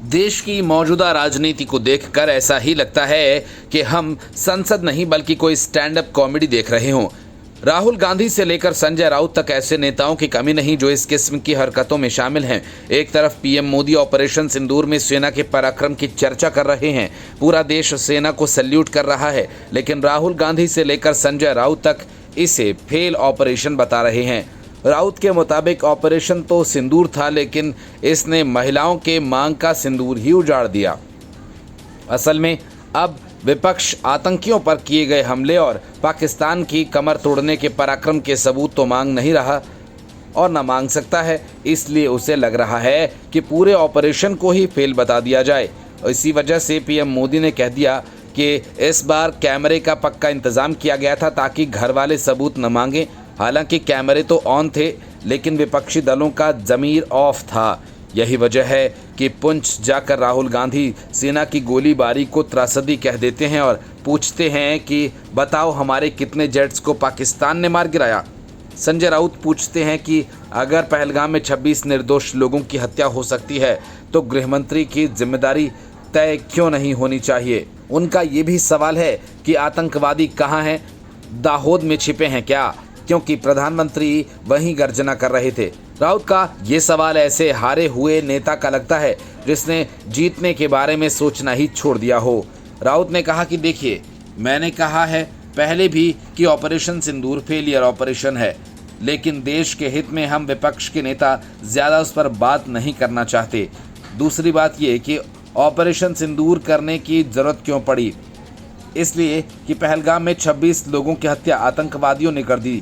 देश की मौजूदा राजनीति को देखकर ऐसा ही लगता है कि हम संसद नहीं बल्कि कोई स्टैंड अप कॉमेडी देख रहे हों। राहुल गांधी से लेकर संजय राउत तक ऐसे नेताओं की कमी नहीं जो इस किस्म की हरकतों में शामिल हैं। एक तरफ पीएम मोदी ऑपरेशन सिंदूर में सेना के पराक्रम की चर्चा कर रहे हैं, पूरा देश सेना को सैल्यूट कर रहा है, लेकिन राहुल गांधी से लेकर संजय राउत तक इसे फेल ऑपरेशन बता रहे हैं। राउत के मुताबिक ऑपरेशन तो सिंदूर था, लेकिन इसने महिलाओं के मांग का सिंदूर ही उजाड़ दिया। असल में अब विपक्ष आतंकियों पर किए गए हमले और पाकिस्तान की कमर तोड़ने के पराक्रम के सबूत तो मांग नहीं रहा और न मांग सकता है, इसलिए उसे लग रहा है कि पूरे ऑपरेशन को ही फेल बता दिया जाए। इसी वजह से पीएम मोदी ने कह दिया कि इस बार कैमरे का पक्का इंतजाम किया गया था ताकि घर वाले सबूत न मांगें। हालांकि कैमरे तो ऑन थे, लेकिन विपक्षी दलों का ज़मीर ऑफ था। यही वजह है कि पुंछ जाकर राहुल गांधी सेना की गोलीबारी को त्रासदी कह देते हैं और पूछते हैं कि बताओ हमारे कितने जेट्स को पाकिस्तान ने मार गिराया। संजय राउत पूछते हैं कि अगर पहलगाम में 26 निर्दोष लोगों की हत्या हो सकती है तो गृहमंत्री की जिम्मेदारी तय क्यों नहीं होनी चाहिए। उनका ये भी सवाल है कि आतंकवादी कहाँ हैं, दाहोद में छिपे हैं क्या, क्योंकि प्रधानमंत्री वहीं गर्जना कर रहे थे। राउत का ये सवाल ऐसे हारे हुए नेता का लगता है जिसने जीतने के बारे में सोचना ही छोड़ दिया हो। राउत ने कहा कि देखिए, मैंने कहा है पहले भी कि ऑपरेशन सिंदूर फेलियर ऑपरेशन है, लेकिन देश के हित में हम विपक्ष के नेता ज़्यादा उस पर बात नहीं करना चाहते। दूसरी बात ये कि ऑपरेशन सिंदूर करने की ज़रूरत क्यों पड़ी, इसलिए कि पहलगाम में 26 लोगों की हत्या आतंकवादियों ने कर दी।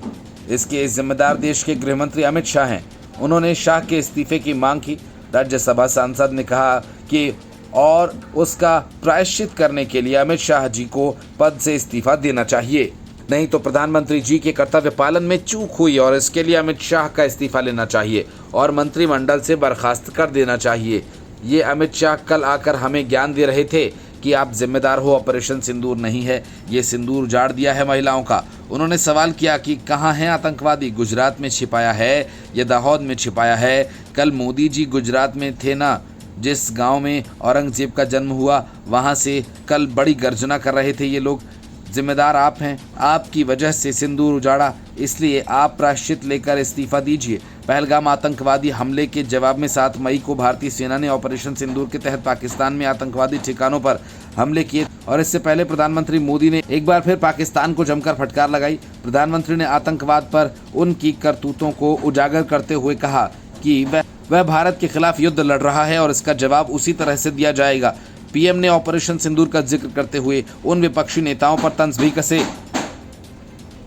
इसके जिम्मेदार देश के गृहमंत्री अमित शाह हैं। उन्होंने शाह के इस्तीफे की मांग की। राज्यसभा सांसद ने कहा कि और उसका प्रायश्चित करने के लिए अमित शाह जी को पद से इस्तीफा देना चाहिए, नहीं तो प्रधानमंत्री जी के कर्तव्य पालन में चूक हुई और इसके लिए अमित शाह का इस्तीफा लेना चाहिए और मंत्रिमंडल से बर्खास्त कर देना चाहिए। ये अमित शाह कल आकर हमें ज्ञान दे रहे थे कि आप जिम्मेदार हो, ऑपरेशन सिंदूर नहीं है, ये सिंदूर उजाड़ दिया है महिलाओं का। उन्होंने सवाल किया कि कहाँ है आतंकवादी, गुजरात में छिपाया है या दाहोद में छिपाया है। कल मोदी जी गुजरात में थे ना, जिस गांव में औरंगजेब का जन्म हुआ, वहाँ से कल बड़ी गर्जना कर रहे थे ये लोग। जिम्मेदार आप हैं, आपकी वजह से सिंदूर उजाड़ा, इसलिए आप प्रायश्चित लेकर इस्तीफा दीजिए। पहलगाम आतंकवादी हमले के जवाब में 7 मई को भारतीय सेना ने ऑपरेशन सिंदूर के तहत पाकिस्तान में आतंकवादी ठिकानों पर हमले किए और इससे पहले प्रधानमंत्री मोदी ने एक बार फिर पाकिस्तान को जमकर फटकार लगाई। प्रधानमंत्री ने आतंकवाद पर उनकी करतूतों को उजागर करते हुए कहा कि वह भारत के खिलाफ युद्ध लड़ रहा है और इसका जवाब उसी तरह से दिया जाएगा। पीएम ने ऑपरेशन सिंदूर का जिक्र करते हुए उन विपक्षी नेताओं पर तंज भी कसे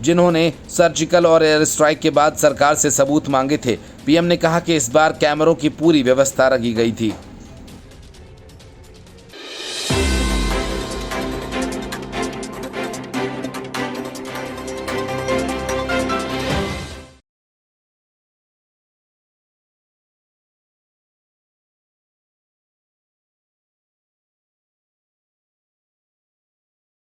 जिन्होंने सर्जिकल और एयर स्ट्राइक के बाद सरकार से सबूत मांगे थे। पीएम ने कहा कि इस बार कैमरों की पूरी व्यवस्था रखी गई थी।